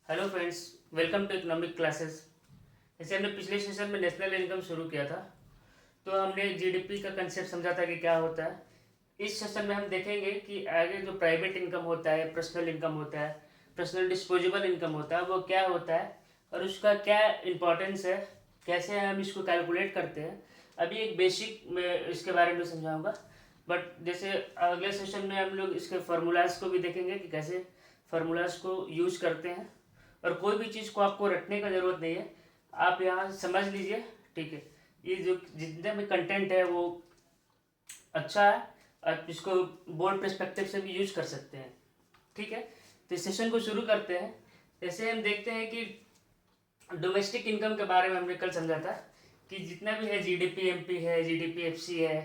Hello friends, welcome to economic classes. जैसे हमने पिछले सेशन में नेशनल इनकम शुरू किया था, तो हमने जीडीपी का कंसेप्ट समझा था कि क्या होता है। इस सेशन में हम देखेंगे कि आगे जो प्राइवेट इनकम होता है, पर्सनल इनकम होता है, पर्सनल डिस्पोजेबल इनकम होता है, वो क्या होता है और उसका क्या इम्पोर्टेंस है, कैसे हम इसको कैलकुलेट करते हैं। अभी एक बेसिक में इसके बारे में समझाऊंगा, बट जैसे अगले सेशन में हम लोग इसके फार्मूलाज को भी देखेंगे कि कैसे फार्मूलाज को यूज़ करते हैं। और कोई भी चीज़ को आपको रटने का ज़रूरत नहीं है, आप यहाँ समझ लीजिए। ठीक है, ये जो जितने भी कंटेंट है वो अच्छा है, आप इसको बोर्ड पर्सपेक्टिव से भी यूज कर सकते हैं। ठीक है, तो इस सेशन को शुरू करते हैं। जैसे हम देखते हैं कि डोमेस्टिक इनकम के बारे में हमने कल समझा था कि जितना भी है जीडीपी एमपी है, जीडीपी एफसी है,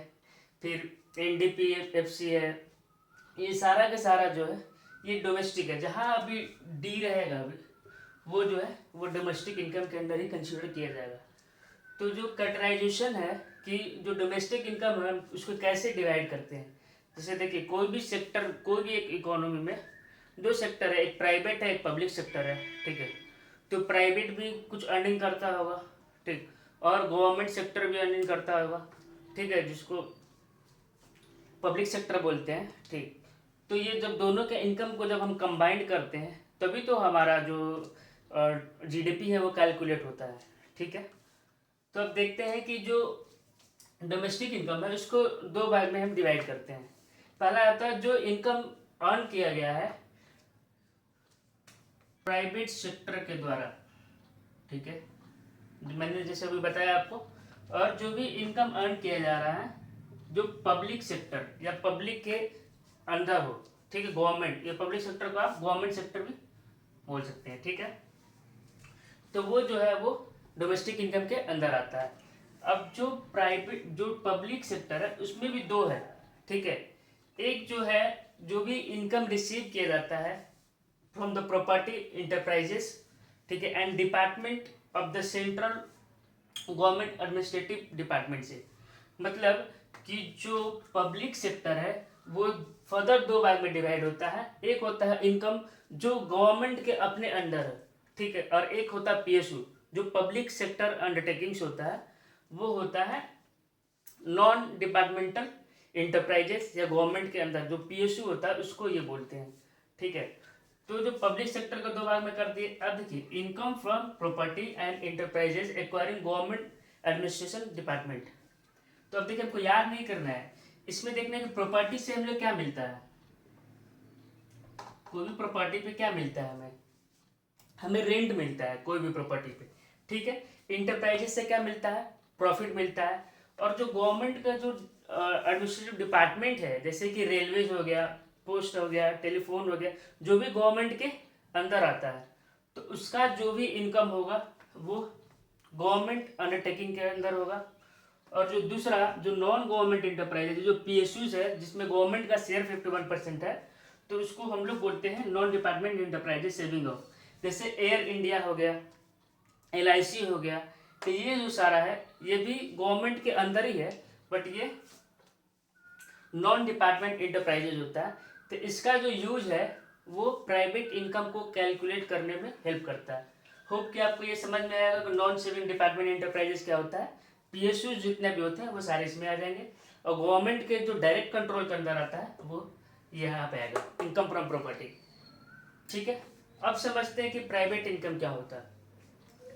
फिर एनडीपी एफसी है, ये सारा का सारा जो है ये डोमेस्टिक है। जहाँ अभी डी रहेगा अभी वो जो है वो डोमेस्टिक इनकम के अंदर ही कंसिडर किया जाएगा। तो जो कैटेगराइजेशन है कि जो डोमेस्टिक इनकम है उसको कैसे डिवाइड करते हैं। जैसे देखिए, कोई भी सेक्टर, कोई भी एक इकोनॉमी में दो सेक्टर है, एक प्राइवेट है, एक पब्लिक सेक्टर है। ठीक है, तो प्राइवेट भी कुछ अर्निंग करता होगा, ठीक, और गवर्नमेंट सेक्टर भी अर्निंग करता होगा, ठीक है, जिसको पब्लिक सेक्टर बोलते हैं। ठीक, तो ये जब दोनों के इनकम को जब हम कंबाइंड करते हैं तभी तो हमारा जो जीडीपी है वो कैलकुलेट होता है। ठीक है, तो अब देखते हैं कि जो डोमेस्टिक इनकम है उसको दो भाग में हम डिवाइड करते हैं। पहला आता है जो इनकम अर्न किया गया है प्राइवेट सेक्टर के द्वारा। ठीक है, मैंने जैसे अभी बताया आपको। और जो भी इनकम अर्न किया जा रहा है जो पब्लिक सेक्टर या पब्लिक के अंदर हो, ठीक है, गवर्नमेंट या पब्लिक सेक्टर को आप गवर्नमेंट सेक्टर भी बोल सकते हैं। ठीक है, तो वो जो है वो डोमेस्टिक इनकम के अंदर आता है। अब जो प्राइवेट, जो पब्लिक सेक्टर है उसमें भी दो है। ठीक है, एक जो है जो भी इनकम रिसीव किया जाता है फ्रॉम द प्रॉपर्टी इंटरप्राइजेस, ठीक है, and department of the central government administrative department से। मतलब कि जो पब्लिक सेक्टर है वो फर्दर दो भाग में डिवाइड होता है। एक होता है इनकम जो गवर्नमेंट के अपने अंडर है, ठीक है, और एक होता है पीएसयू जो पब्लिक सेक्टर अंडरटेकिंग्स होता है। वो होता है नॉन डिपार्टमेंटल इंटरप्राइजेस या गवर्नमेंट के अंदर जो पीएसयू होता है उसको ये बोलते हैं। ठीक है, तो जो पब्लिक सेक्टर को दो भाग में कर दिए। अब देखिए, income from property and enterprises acquiring government administration department. तो अब देखिए, हमको याद नहीं करना है, इसमें देखना है कि प्रॉपर्टी से हमें क्या मिलता है। कोई भी प्रॉपर्टी पे क्या मिलता है हमें, हमें रेंट मिलता है कोई भी प्रॉपर्टी पे। ठीक है, इंटरप्राइजेस से क्या मिलता है, प्रॉफिट मिलता है। और जो गवर्नमेंट का जो एडमिनिस्ट्रेटिव डिपार्टमेंट है, जैसे कि रेलवेज हो गया, पोस्ट हो गया, टेलीफोन हो गया, जो भी गवर्नमेंट के अंदर आता है, तो उसका जो भी इनकम होगा वो गवर्नमेंट अंडरटेकिंग के अंदर होगा। और जो दूसरा जो नॉन गवर्नमेंट इंटरप्राइजेज जो पीएसयूज है जिसमें गवर्नमेंट का शेयर 51% है, तो उसको हम लोग बोलते हैं non department enterprises saving of. जैसे एयर इंडिया हो गया, एलआईसी हो गया, तो ये जो सारा है ये भी गवर्नमेंट के अंदर ही है, बट ये नॉन डिपार्टमेंट इंटरप्राइजेज होता है। तो इसका जो यूज है वो प्राइवेट इनकम को कैलकुलेट करने में हेल्प करता है। होप कि आपको ये समझ में आएगा कि नॉन सेविंग डिपार्टमेंट इंटरप्राइजेज क्या होता है। पीएसयू जितने भी होते हैं वो सारे इसमें आ जाएंगे, और गवर्नमेंट के जो डायरेक्ट कंट्रोल के अंदर आता है वो यहाँ पे आएगा, इनकम फ्रॉम प्रॉपर्टी। ठीक है, अब समझते हैं कि प्राइवेट इनकम क्या होता है।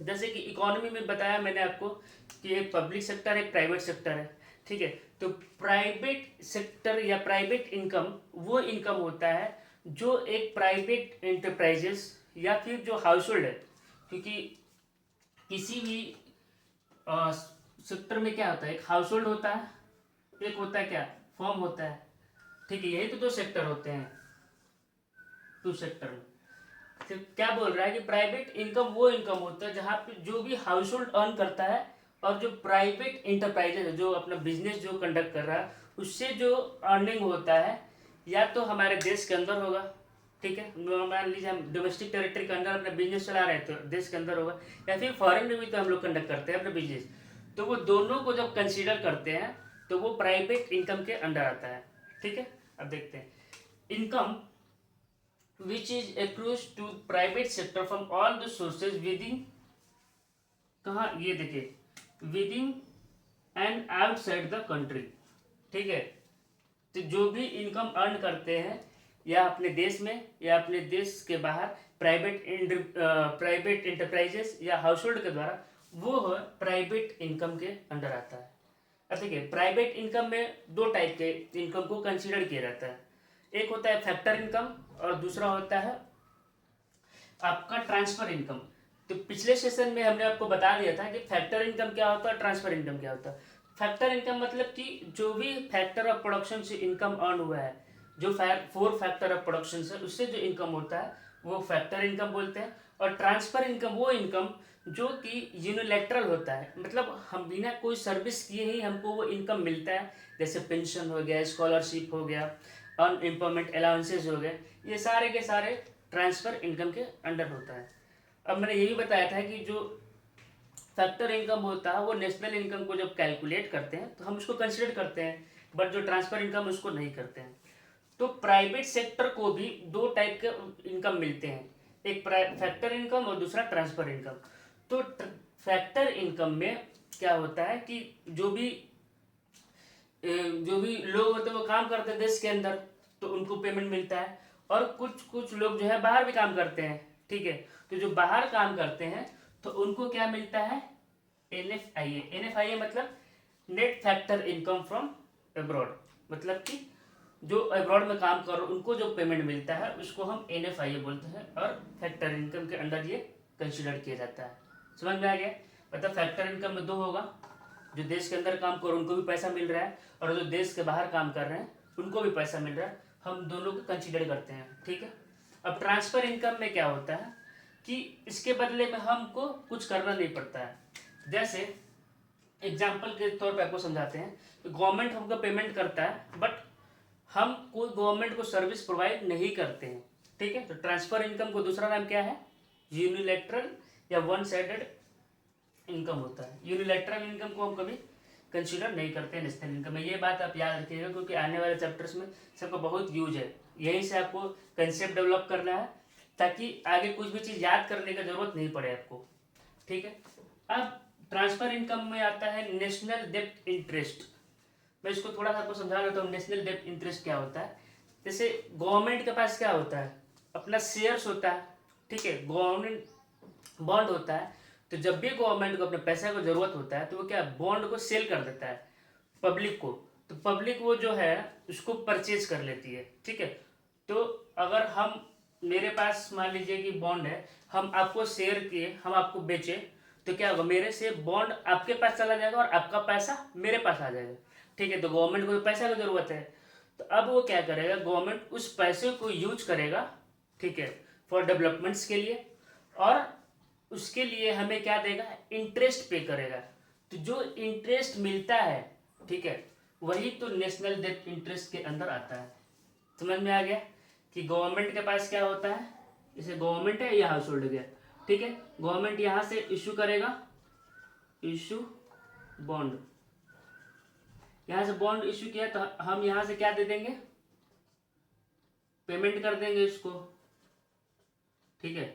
जैसे कि इकोनॉमी में बताया मैंने आपको कि एक पब्लिक सेक्टर एक प्राइवेट सेक्टर है। ठीक है, तो प्राइवेट सेक्टर या प्राइवेट इनकम वो इनकम होता है जो एक प्राइवेट इंटरप्राइजेस या फिर जो हाउस होल्ड है, क्योंकि किसी भी सेक्टर में क्या होता है, एक हाउस होल्ड होता है, एक होता है क्या, फर्म होता है। ठीक है, यही तो दो सेक्टर होते हैं, टू सेक्टर में। तो क्या बोल रहा है कि प्राइवेट इनकम वो इनकम होता है जहाँ पे जो भी हाउस होल्ड अर्न करता है और जो प्राइवेट इंटरप्राइजेज है जो अपना बिजनेस जो कंडक्ट कर रहा है उससे जो अर्निंग होता है, या तो हमारे देश के अंदर होगा, ठीक है, मान लीजिए हम डोमेस्टिक टेरिटरी के अंदर अपना बिजनेस चला रहे हैं तो देश के अंदर होगा, या फिर फॉरेन में भी तो हम लोग कंडक्ट करते हैं अपना बिजनेस। तो वो दोनों को जब कंसीडर करते हैं तो वो प्राइवेट इनकम के अंडर आता है। ठीक है, अब देखते हैं income which is accrues to private sector from all the sources within, कहाँ ये देखिए, within and outside the country. ठीक है, तो जो भी इनकम अर्न करते हैं या अपने देश में या अपने देश के बाहर प्राइवेट इंटरप्राइजेस या हाउस होल्ड के द्वारा, वो प्राइवेट इनकम के अंडर आता है। अब देखिए, प्राइवेट इनकम में दो टाइप के इनकम को कंसीडर किया जाता है। एक होता है फैक्टर इनकम और दूसरा होता है आपका ट्रांसफर इनकम। तो पिछले सेशन में हमने आपको बता दिया था कि फैक्टर इनकम क्या होता है, ट्रांसफर इनकम क्या होता है। फैक्टर इनकम मतलब कि जो भी फैक्टर ऑफ प्रोडक्शन से इनकम अर्न हुआ है, जो 4 फैक्टर ऑफ प्रोडक्शन से उससे जो इनकम होता है वो फैक्टर इनकम बोलते हैं। और ट्रांसफर इनकम वो इनकम जो कि यूनिलैटरल होता है, मतलब हम बिना कोई सर्विस किए ही हमको वो इनकम मिलता है, जैसे पेंशन हो गया, स्कॉलरशिप हो गया, अनएम्प्लॉयमेंट अलाउंसेज हो गए, ये सारे के सारे ट्रांसफर इनकम के अंडर होता है। अब मैंने ये भी बताया था कि जो फैक्टर इनकम होता है वो नेशनल इनकम को जब कैलकुलेट करते हैं तो हम उसको कंसिडर करते हैं, बट जो ट्रांसफर इनकम उसको नहीं करते हैं। तो प्राइवेट सेक्टर को भी दो टाइप के इनकम मिलते हैं, एक फैक्टर इनकम और दूसरा ट्रांसफर इनकम। तो फैक्टर इनकम में क्या होता है कि जो भी लोग होते हैं वो काम करते हैं देश के अंदर, तो उनको पेमेंट मिलता है। और कुछ कुछ लोग जो है बाहर भी काम करते हैं, ठीक है, तो जो बाहर काम करते हैं तो उनको क्या मिलता है, NFIA। NFIA मतलब net factor income from abroad, मतलब कि जो अब्रॉड में काम कर रहे उनको जो पेमेंट मिलता है उसको हम NFIA बोलते हैं, और फैक्टर इनकम के अंडर ये कंसिडर किया जाता है। समझ में आ गया? मतलब फैक्टर इनकम में दो होगा, जो देश के अंदर काम कर रहे उनको भी पैसा मिल रहा है, और जो देश के बाहर काम कर रहे हैं उनको भी पैसा मिल रहा है, हम दोनों को कंसिडर करते हैं। ठीक है, अब ट्रांसफर इनकम में क्या होता है कि इसके बदले में हमको कुछ करना नहीं पड़ता है। जैसे एग्जाम्पल के तौर पर आपको समझाते हैं, गवर्नमेंट हमको पेमेंट करता है बट हम कोई गवर्नमेंट को सर्विस प्रोवाइड नहीं करते हैं। ठीक है, तो ट्रांसफर इनकम को दूसरा नाम क्या है, यूनिलैटरल या वन साइडेड इनकम होता है। यूनिलैटरल इनकम को हम कभी कंसीडर नहीं करते हैं नेशनल इनकम में। ये बात आप याद रखिएगा, क्योंकि आने वाले चैप्टर्स में सबका बहुत यूज है, यहीं से आपको कंसेप्ट डेवलप करना है ताकि आगे कुछ भी चीज़ याद करने की जरूरत नहीं पड़े आपको। ठीक है, अब ट्रांसफर इनकम में आता है नेशनल डेब्ट इंटरेस्ट। मैं इसको थोड़ा सा आपको समझा लेता हूँ, नेशनल डेब्ट इंटरेस्ट क्या होता है। जैसे गवर्नमेंट के पास क्या होता है, अपना शेयर्स होता है, ठीक है, गवर्नमेंट बॉन्ड होता है। तो जब भी गवर्नमेंट को अपने पैसे को जरूरत होता है तो वो क्या बॉन्ड को सेल कर देता है पब्लिक को, तो पब्लिक वो जो है उसको परचेज कर लेती है। ठीक है, तो अगर हम, मेरे पास मान लीजिए कि बॉन्ड है, हम आपको शेयर किए, हम आपको बेचे, तो क्या होगा, मेरे से बॉन्ड आपके पास चला जाएगा और आपका पैसा मेरे पास आ जाएगा। ठीक है, तो गवर्नमेंट को पैसा की जरूरत है, तो अब वो क्या करेगा, गवर्नमेंट उस पैसे को यूज करेगा, ठीक है, फॉर डेवलपमेंट्स के लिए, और उसके लिए हमें क्या देगा, इंटरेस्ट पे करेगा। तो जो इंटरेस्ट मिलता है, ठीक है, वही तो नेशनल डेब्ट इंटरेस्ट के अंदर आता है। समझ में आ गया कि गवर्नमेंट के पास क्या होता है, जैसे गवर्नमेंट है या हाउस होल्ड गया, ठीक है, गवर्नमेंट यहाँ से इशू करेगा, इशू बॉन्ड, यहाँ से बॉन्ड इशू किया तो हम यहाँ से क्या दे देंगे, पेमेंट कर देंगे इसको। ठीक है,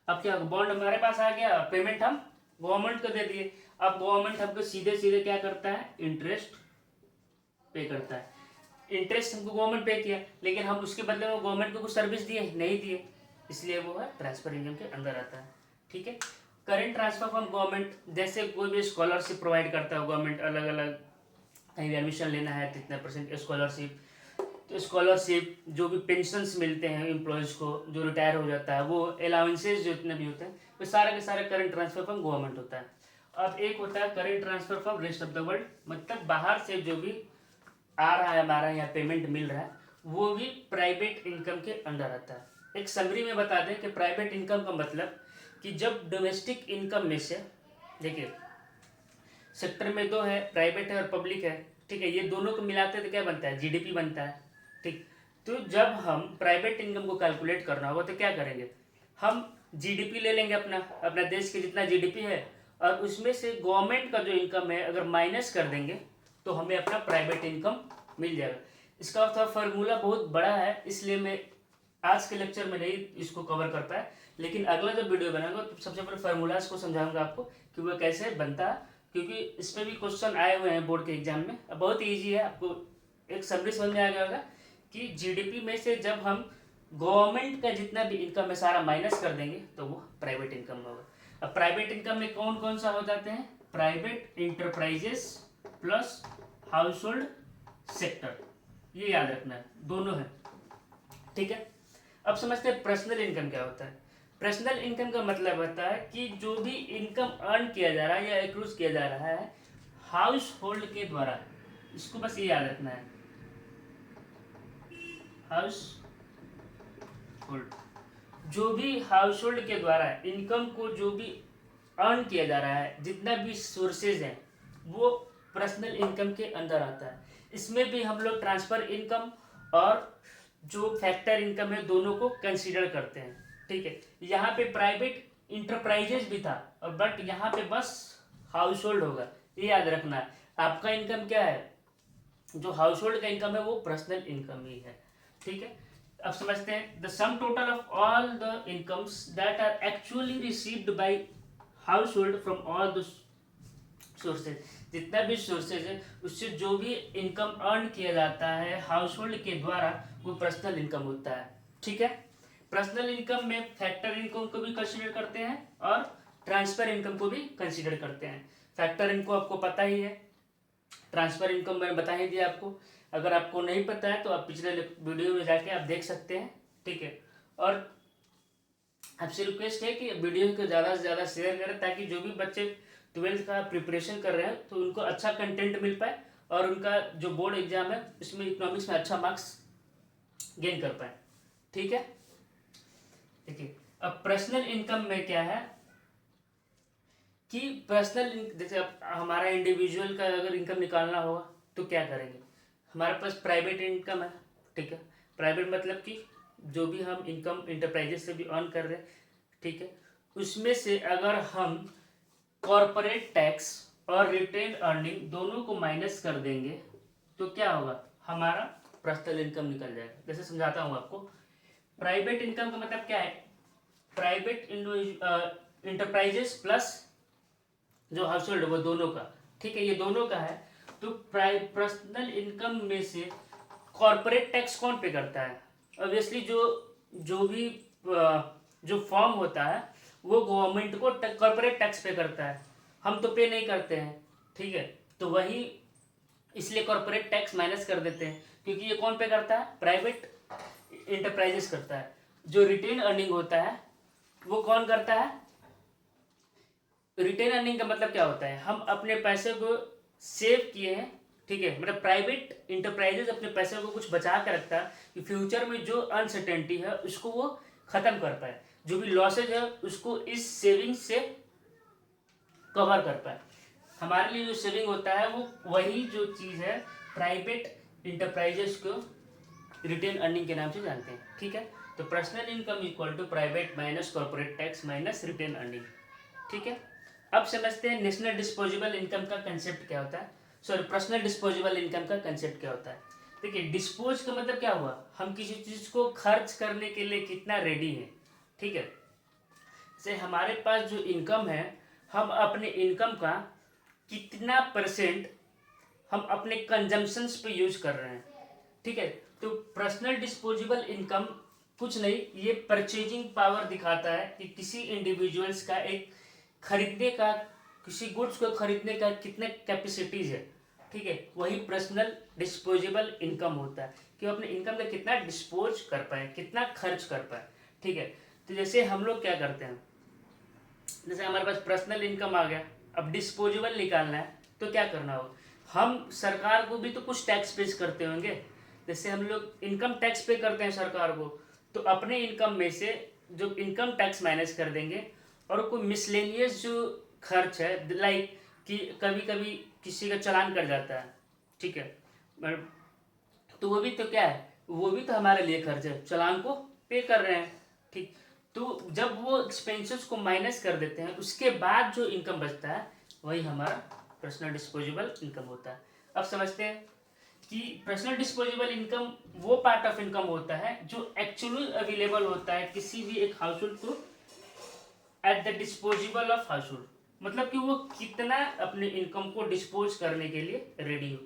अब क्या बॉन्ड हमारे पास आ गया, पेमेंट हम गवर्नमेंट को दे दिए। अब गवर्नमेंट हमको सीधे सीधे क्या करता है, इंटरेस्ट पे करता है। इंटरेस्ट हमको गवर्नमेंट पे किया, लेकिन हम उसके बदले में गवर्नमेंट को कुछ सर्विस दिए नहीं दिए, इसलिए वो है ट्रांसफर इनकम के अंदर आता है। ठीक है, करेंट ट्रांसफर फ्रॉम गवर्नमेंट, जैसे कोई भी स्कॉलरशिप प्रोवाइड करता है गवर्नमेंट, अलग अलग कहीं भी एडमिशन लेना है तो इतना परसेंट स्कॉलरशिप, तो स्कॉलरशिप, जो भी पेंशन्स मिलते हैं एम्प्लॉयज़ को जो रिटायर हो जाता है, वो अलाउंसेज जितने भी होते हैं, वो सारे के सारे करंट ट्रांसफर फ्रॉम गवर्नमेंट होता है। अब एक होता है current transfer from rest of the world, मतलब बाहर से जो भी आ रहा है हमारा यहाँ पेमेंट मिल रहा है, वो भी प्राइवेट इनकम के अंडर आता है। एक समरी में बता दें कि प्राइवेट इनकम का मतलब कि जब डोमेस्टिक इनकम में से, देखिए सेक्टर में दो है, प्राइवेट है और पब्लिक है, ठीक है, ये दोनों को मिलाते तो क्या बनता है, GDP बनता है। ठीक, तो जब हम प्राइवेट इनकम को कैलकुलेट करना होगा तो क्या करेंगे, हम GDP ले लेंगे, अपना देश के जितना GDP है, और उसमें से गवर्नमेंट का जो इनकम है अगर माइनस कर देंगे तो हमें अपना प्राइवेट इनकम मिल जाएगा। इसका फार्मूला बहुत बड़ा है, इसलिए मैं आज के लेक्चर में नहीं इसको कवर कर पाए, लेकिन अगला जब वीडियो बनाऊंगा तो सबसे पहले फार्मूलाज को समझाऊंगा आपको कि वो कैसे बनता है, क्योंकि इस पर भी क्वेश्चन आए हुए हैं बोर्ड के एग्जाम में। बहुत ईजी है, आपको एक समरी समझ में आ गया होगा कि जीडीपी में से जब हम गवर्नमेंट का जितना भी इनकम है सारा माइनस कर देंगे तो वो प्राइवेट इनकम होगा। अब प्राइवेट इनकम में कौन कौन सा हो जाते हैं? Private enterprises plus house hold sector, ये याद रखना है, दोनों है, ठीक है। अब समझते हैं पर्सनल इनकम क्या होता है। पर्सनल इनकम का मतलब होता है कि जो भी इनकम अर्न किया जा रहा है या एक्रूज किया जा रहा है हाउस होल्ड के द्वारा, इसको बस ये याद रखना है, हाउस होल्ड, जो भी हाउस होल्ड के द्वारा इनकम को जो भी अर्न किया जा रहा है, जितना भी सोर्सेज हैं वो पर्सनल इनकम के अंदर आता है। इसमें भी हम लोग ट्रांसफर इनकम और जो फैक्टर इनकम है दोनों को कंसीडर करते हैं, ठीक है। यहाँ पे प्राइवेट इंटरप्राइजेज भी था और बट यहाँ पे बस हाउस होल्ड होगा, ये याद रखना है। आपका इनकम क्या है, जो हाउस होल्ड का इनकम है वो पर्सनल इनकम ही है, ठीक है। अब समझते हैं the sum total of all the incomes that are actually received by household from all the sources, जितना भी सोर्सेज है उससे जो भी इनकम अर्न किया जाता है हाउस होल्ड के द्वारा वो पर्सनल इनकम होता है, ठीक है। पर्सनल इनकम में फैक्टर इनकम को भी कंसीडर करते हैं और ट्रांसफर इनकम को भी कंसीडर करते हैं। फैक्टर इनकम आपको पता ही है, ट्रांसफर इनकम मैंने बता ही दिया आपको। अगर आपको नहीं पता है तो आप पिछले वीडियो में जाके आप देख सकते हैं, ठीक है। और आपसे रिक्वेस्ट है कि वीडियो को ज़्यादा से ज़्यादा शेयर करें ताकि जो भी बच्चे 12th का प्रिपरेशन कर रहे हैं तो उनको अच्छा कंटेंट मिल पाए और उनका जो बोर्ड एग्जाम है उसमें इकोनॉमिक्स में अच्छा मार्क्स गेन कर पाए, ठीक है। देखिए अब पर्सनल इनकम में क्या है कि पर्सनल जैसे अब हमारा इंडिविजुअल का अगर इनकम निकालना होगा तो क्या करेंगे, हमारे पास प्राइवेट इनकम है, ठीक है। प्राइवेट मतलब कि जो भी हम इनकम इंटरप्राइजेस से भी अर्न कर रहे हैं, ठीक है, उसमें से अगर हम कॉरपोरेट टैक्स और रिटेन अर्निंग दोनों को माइनस कर देंगे तो क्या होगा, हमारा पर्सनल इनकम निकल जाएगा। जैसे समझाता हूँ आपको, प्राइवेट इनकम का मतलब क्या है, प्राइवेट इंटरप्राइजेस प्लस जो हाउस होल्ड वो दोनों का, ठीक है, ये दोनों का है। तो पर्सनल इनकम में से कॉरपोरेट टैक्स कौन पे करता है? ऑब्वियसली जो भी जो फॉर्म होता है वो गवर्नमेंट को कॉरपोरेट टैक्स पे करता है, हम तो पे नहीं करते हैं, ठीक है। तो वही इसलिए कॉरपोरेट टैक्स माइनस कर देते हैं, क्योंकि ये कौन पे करता है, प्राइवेट इंटरप्राइजेस करता है। जो रिटेन अर्निंग होता है वो कौन करता है, रिटेन अर्निंग का मतलब क्या होता है, हम अपने पैसे को सेव किए हैं, ठीक है, मतलब प्राइवेट इंटरप्राइजेस अपने पैसे को कुछ बचा कर रखता है कि फ्यूचर में जो अनसर्टेनिटी है उसको वो खत्म कर पाए, जो भी लॉसेज है उसको इस सेविंग से कवर कर पाए। हमारे लिए जो सेविंग होता है वो वही जो चीज़ है प्राइवेट इंटरप्राइजेस को रिटेन अर्निंग के नाम से जानते हैं, ठीक है। तो personal income equal to private minus corporate tax minus retained earning, ठीक है। अब समझते हैं नेशनल डिस्पोजेबल इनकम का कंसेप्ट क्या होता है, सॉरी पर्सनल डिस्पोजेबल इनकम का कंसेप्ट क्या होता है। देखिए डिस्पोज का मतलब क्या हुआ, हम किसी चीज़ को खर्च करने के लिए कितना रेडी है, ठीक है। जैसे हमारे पास जो इनकम है हम अपने इनकम का कितना परसेंट हम अपने कंजम्पशंस पे यूज कर रहे हैं, ठीक है। तो पर्सनल डिस्पोजेबल इनकम कुछ नहीं, ये परचेजिंग पावर दिखाता है कि किसी इंडिविजुअल्स का एक खरीदने का, किसी गुड्स को खरीदने का कितने कैपेसिटीज है, ठीक है, वही पर्सनल डिस्पोजेबल इनकम होता है कि वो अपने इनकम का कितना डिस्पोज कर पाए, कितना खर्च कर पाए, ठीक है। तो जैसे हम लोग क्या करते हैं, जैसे हमारे पास पर्सनल इनकम आ गया, अब डिस्पोजेबल निकालना है तो क्या करना होगा, हम सरकार को भी तो कुछ टैक्स पे करते होंगे। जैसे हम लोग इनकम टैक्स पे करते हैं सरकार को, तो अपने इनकम में से जो इनकम टैक्स माइनस कर देंगे और कोई मिसलेनियस जो खर्च है, लाइक कि कभी कभी किसी का चालान कट जाता है, ठीक है, तो वो भी तो क्या है, वो भी तो हमारे लिए खर्च है, चालान को पे कर रहे हैं, ठीक। तो जब वो एक्सपेंसेस को माइनस कर देते हैं उसके बाद जो इनकम बचता है वही हमारा पर्सनल डिस्पोजेबल इनकम होता है। अब समझते हैं कि पर्सनल डिस्पोजेबल इनकम वो पार्ट ऑफ इनकम होता है जो एक्चुअली अवेलेबल होता है किसी भी एक हाउस होल्ड को at the disposable of house hold, मतलब कि वो कितना अपने इनकम को डिस्पोज करने के लिए रेडी हो।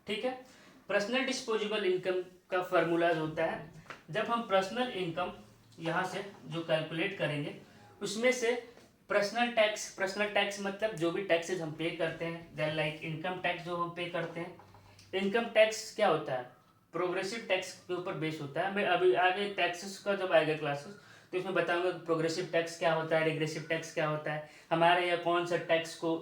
ठीक है, पर्सनल डिस्पोजेबल इनकम का फार्मूलाज होता है, जब हम पर्सनल इनकम यहाँ से जो कैलकुलेट करेंगे उसमें से पर्सनल टैक्स मतलब जो भी टैक्सेस हम पे करते हैं, देन लाइक इनकम टैक्स जो हम पे करते हैं। इनकम टैक्स क्या होता है, प्रोग्रेसिव टैक्स के ऊपर बेस होता है। मैं अभी आगे टैक्सेस का जब आएगा क्लासेस तो इसमें बताऊंगा प्रोग्रेसिव टैक्स क्या होता है, रिग्रेसिव टैक्स क्या होता है, हमारे यहाँ कौन सा टैक्स को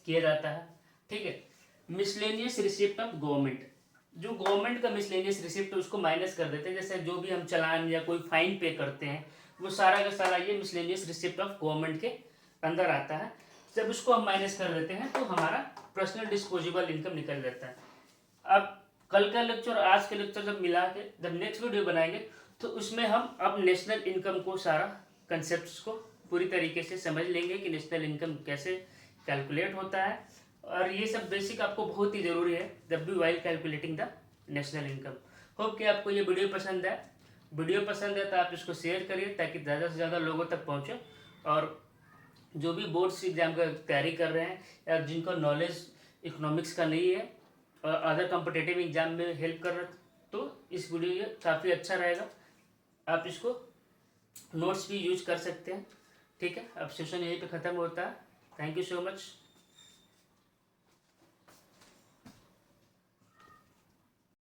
किया जाता है। ठीक है, मिसलेनियस रिसिप्ट ऑफ गवर्नमेंट, जो गवर्नमेंट का मिसलेनियस रिसिप्ट उसको माइनस कर देते हैं, जैसे जो भी हम चालान या कोई फाइन पे करते हैं वो सारा का सारा ये मिसलेनियस रिसिप्ट ऑफ गवर्नमेंट के अंदर आता है। जब उसको हम माइनस कर देते हैं तो हमारा पर्सनल डिस्पोजेबल इनकम निकल जाता है। अब कल का लेक्चर और आज के लेक्चर जब मिला के जब नेक्स्ट वीडियो बनाएंगे तो उसमें हम अब नेशनल इनकम को सारा कंसेप्ट को पूरी तरीके से समझ लेंगे कि नेशनल इनकम कैसे कैलकुलेट होता है, और ये सब बेसिक आपको बहुत ही ज़रूरी है जब भी while calculating the national income. Hope कि आपको ये वीडियो पसंद है। वीडियो पसंद है तो आप इसको शेयर करिए ताकि ज़्यादा से ज़्यादा लोगों तक पहुँचे, और जो भी बोर्ड्स एग्जाम का तैयारी कर रहे हैं या जिनको नॉलेज इकोनॉमिक्स का नहीं है और अदर कॉम्पिटेटिव एग्जाम में हेल्प कर रहे तो इस वीडियो ये काफ़ी अच्छा रहेगा। आप इसको नोट्स भी यूज कर सकते हैं। ठीक है, अब सेशन यहीं पे ख़त्म होता है। Thank you so much.